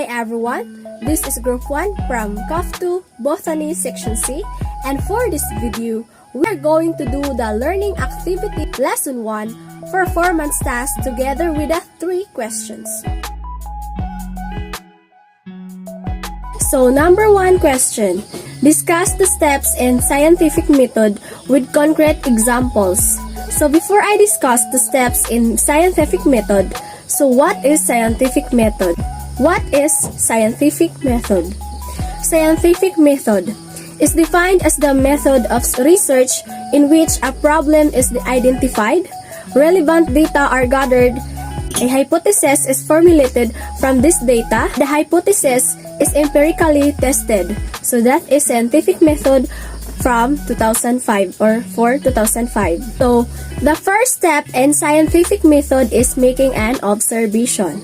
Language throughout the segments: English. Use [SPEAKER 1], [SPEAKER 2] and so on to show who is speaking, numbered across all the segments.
[SPEAKER 1] Hi everyone, this is Group 1 from CAF2 Botany Section C, and for this video, we are going to do the Learning Activity Lesson 1 Performance Task together with the 3 questions. So number 1 question, discuss the steps in scientific method with concrete examples. So before I discuss the steps in scientific method, so what is scientific method? What is scientific method? Scientific method is defined as the method of research in which a problem is identified, relevant data are gathered, a hypothesis is formulated from this data, the hypothesis is empirically tested. So that is scientific method from 2005 or for 2005. So the first step in scientific method is making an observation.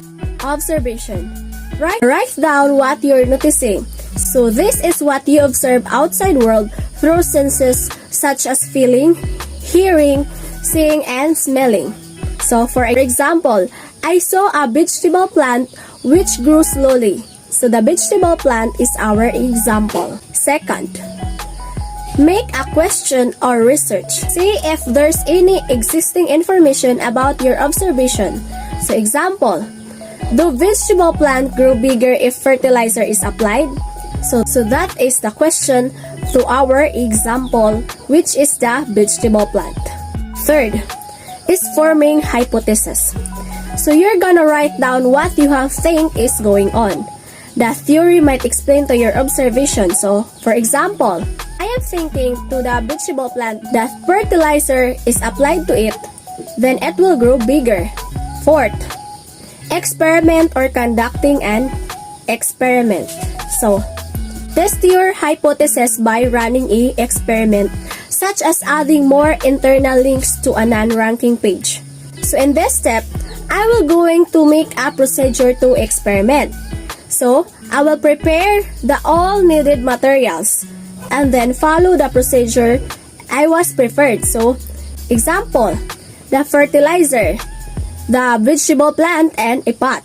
[SPEAKER 1] Write down what you're noticing. So this is what you observe outside world through senses such as feeling, hearing, seeing, and smelling. So for example, I saw a vegetable plant which grew slowly. So the vegetable plant is our example. Second, make a question or research. See if there's any existing information about your observation. So example, do vegetable plant grow bigger if fertilizer is applied? So that is the question to our example, which is the vegetable plant. Third is forming hypothesis. So you're gonna write down what you have think is going on. The theory might explain to your observation. So for example, I am thinking to the vegetable plant that fertilizer is applied to it, then it will grow bigger. Fourth, experiment or conducting an experiment. So, test your hypothesis by running an experiment, such as adding more internal links to a non-ranking page. So in this step, I will going to make a procedure to experiment. So, I will prepare the all needed materials and then follow the procedure I was prepared. So, example, the fertilizer, the vegetable plant, and a pot.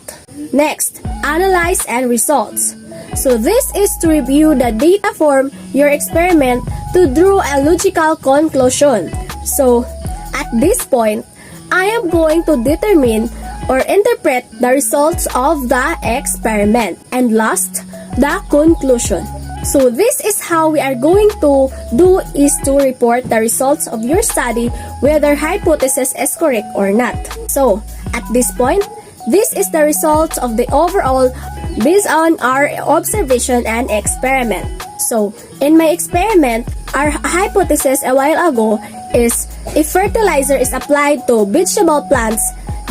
[SPEAKER 1] Next, analyze and results. So this is to review the data from your experiment to draw a logical conclusion. So at this point, I am going to determine or interpret the results of the experiment. And last, the conclusion. So this is how we are going to do is to report the results of your study, whether hypothesis is correct or not. So at this point, this is the results of the overall based on our observation and experiment. So in my experiment, our hypothesis a while ago is if fertilizer is applied to vegetable plants,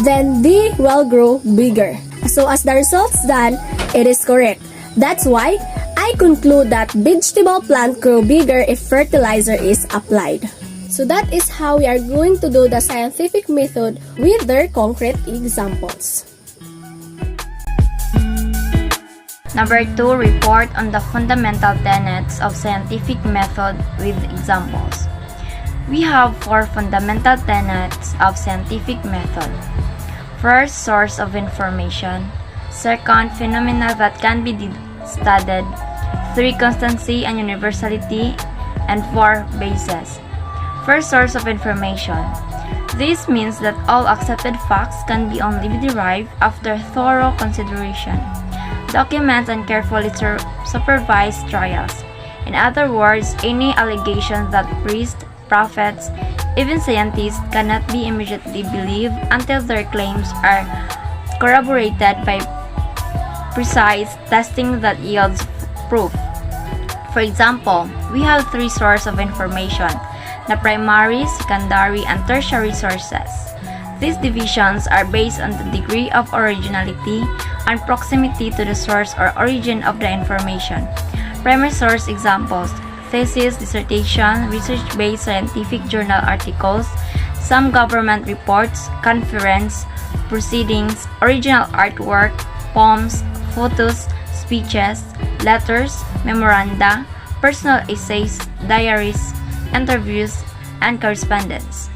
[SPEAKER 1] then they will grow bigger. So as the results done, it is correct. That's why I conclude that vegetable plant grow bigger if fertilizer is applied. So that is how we are going to do the scientific method with their concrete examples.
[SPEAKER 2] Number 2, report on the fundamental tenets of scientific method with examples. We have 4 fundamental tenets of scientific method. First, source of information. Second, phenomena that can be studied. 3, constancy and universality. And 4, basis. First, source of information. This means that all accepted facts can be only derived after thorough consideration, documents, and carefully supervised trials. In other words, any allegations that priests, prophets, even scientists cannot be immediately believed until their claims are corroborated by precise testing that yields proof. For example, we have 3 sources of information: the primary, secondary, and tertiary sources. These divisions are based on the degree of originality and proximity to the source or origin of the information. Primary source examples: thesis, dissertation, research-based scientific journal articles, some government reports, conference, proceedings, original artwork, poems, photos, speeches, letters, memoranda, personal essays, diaries, interviews, and correspondence.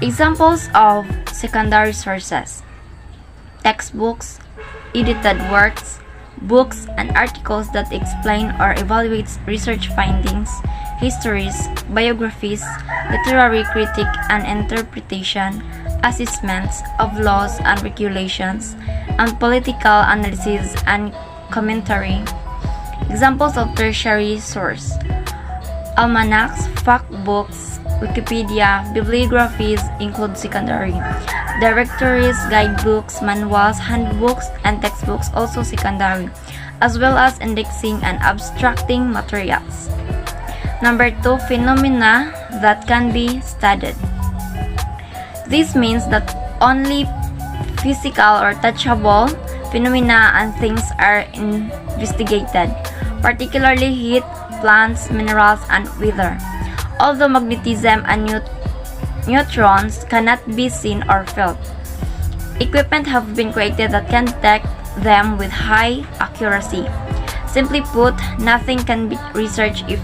[SPEAKER 2] Examples of secondary sources: textbooks, edited works, books, and articles that explain or evaluate research findings, histories, biographies, literary critique and interpretation, assessments of laws and regulations, and political analysis and commentary. Examples of tertiary source: almanacs, fact books, Wikipedia. Bibliographies include secondary directories, guidebooks, manuals, handbooks, and textbooks, also secondary, as well as indexing and abstracting materials. Number 2, phenomena that can be studied. This means that only physical or touchable phenomena and things are investigated, particularly heat, plants, minerals, and weather. Although magnetism and neutrons cannot be seen or felt, equipment have been created that can detect them with high accuracy. Simply put, nothing can be researched if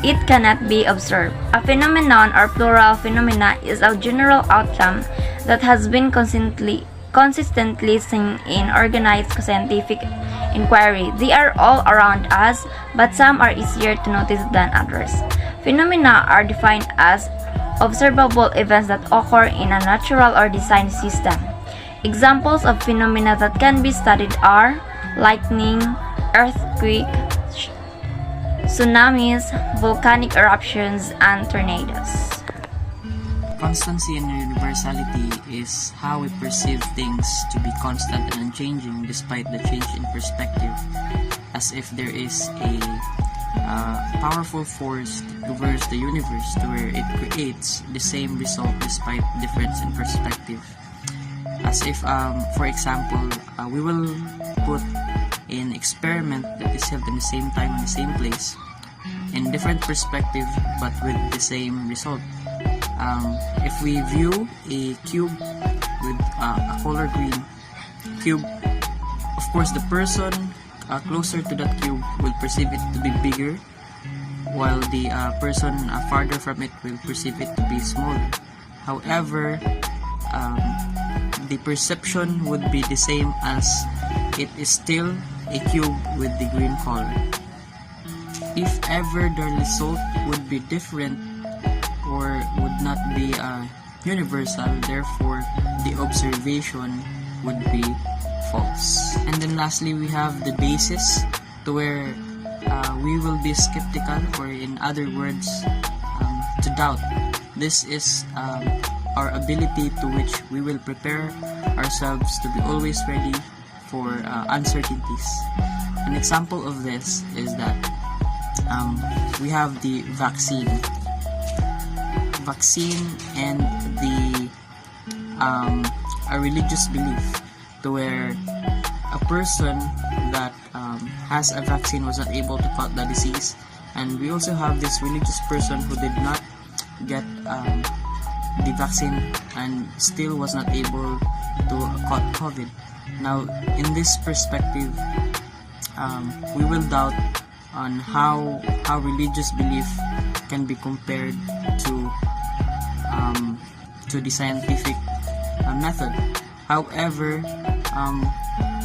[SPEAKER 2] it cannot be observed. A phenomenon or plural phenomena is a general outcome that has been consistently seen in organized scientific inquiry. They are all around us, but some are easier to notice than others. Phenomena are defined as observable events that occur in a natural or designed system. Examples of phenomena that can be studied are lightning, earthquake, tsunamis, volcanic eruptions, and tornadoes.
[SPEAKER 3] Constancy and universality is how we perceive things to be constant and unchanging despite the change in perspective, as if there is a powerful force that governs the universe to where it creates the same result despite difference in perspective. As if, for example, we will put an experiment that is held in the same time in the same place in different perspective but with the same result. If we view a cube with a color green cube, of course the person closer to that cube will perceive it to be bigger, while the person farther from it will perceive it to be smaller. However, the perception would be the same as it is still a cube with the green color. If ever the result would be different or would not be universal, therefore the observation would be false. And then lastly, we have the basis to where we will be skeptical, or in other words, to doubt. This is our ability to which we will prepare ourselves to be always ready for uncertainties. An example of this is that we have the vaccine and the a religious belief to where a person that has a vaccine was not able to fight the disease, and we also have this religious person who did not get the vaccine and still was not able to caught COVID. Now, in this perspective, we will doubt on how religious belief can be compared to the scientific method. However,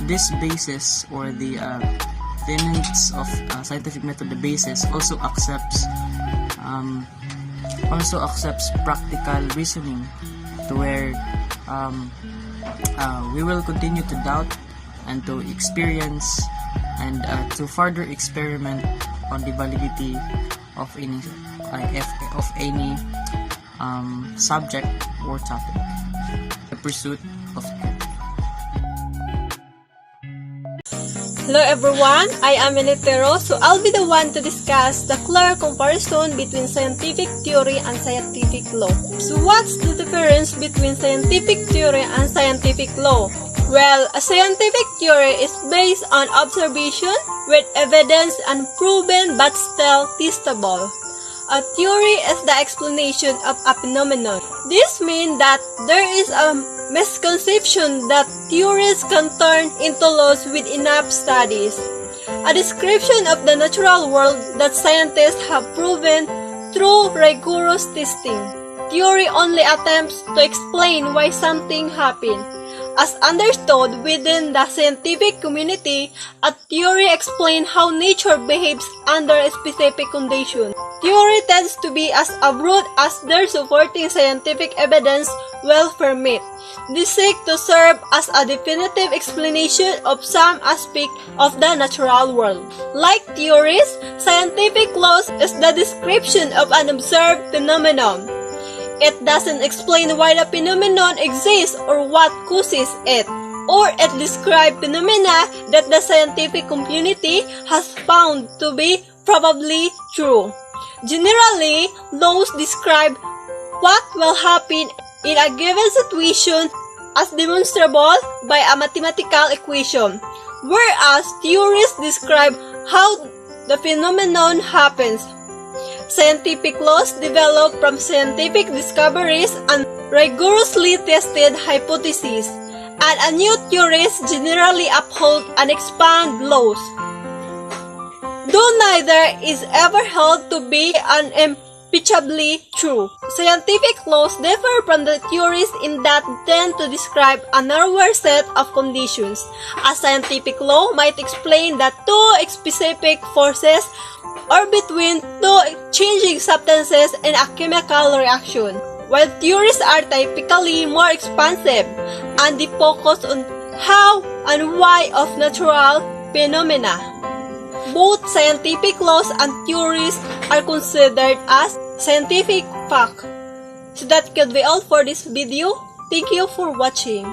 [SPEAKER 3] this basis, or the tenets of scientific method, the basis also accepts practical reasoning, to where we will continue to doubt and to experience and to further experiment on the validity of any subject or topic. The pursuit of truth.
[SPEAKER 4] Hello everyone, I am Elitero, so I'll be the one to discuss the clear comparison between scientific theory and scientific law. So what's the difference between scientific theory and scientific law? Well, a scientific theory is based on observation with evidence unproven but still testable. A theory is the explanation of a phenomenon. This means that there is a misconception that theories can turn into laws with enough studies. A description of the natural world that scientists have proven through rigorous testing. Theory only attempts to explain why something happened. As understood within the scientific community, a theory explains how nature behaves under a specific condition. Theory tends to be as abroad as their supporting scientific evidence will permit. These seek to serve as a definitive explanation of some aspect of the natural world. Like theories, scientific laws is the description of an observed phenomenon. It doesn't explain why the phenomenon exists or what causes it, or it describes phenomena that the scientific community has found to be probably true. Generally, laws describe what will happen in a given situation as demonstrable by a mathematical equation, whereas theories describe how the phenomenon happens. Scientific laws develop from scientific discoveries and rigorously tested hypotheses, and new theories generally uphold and expand laws. Though neither is ever held to be unimpeachably true, scientific laws differ from the theories in that they tend to describe a narrower set of conditions. A scientific law might explain that two specific forces or between two changing substances in a chemical reaction, while theories are typically more expansive and they focus on how and why of natural phenomena. Both scientific laws and theories are considered as scientific fact. So that could be all for this video. Thank you for watching.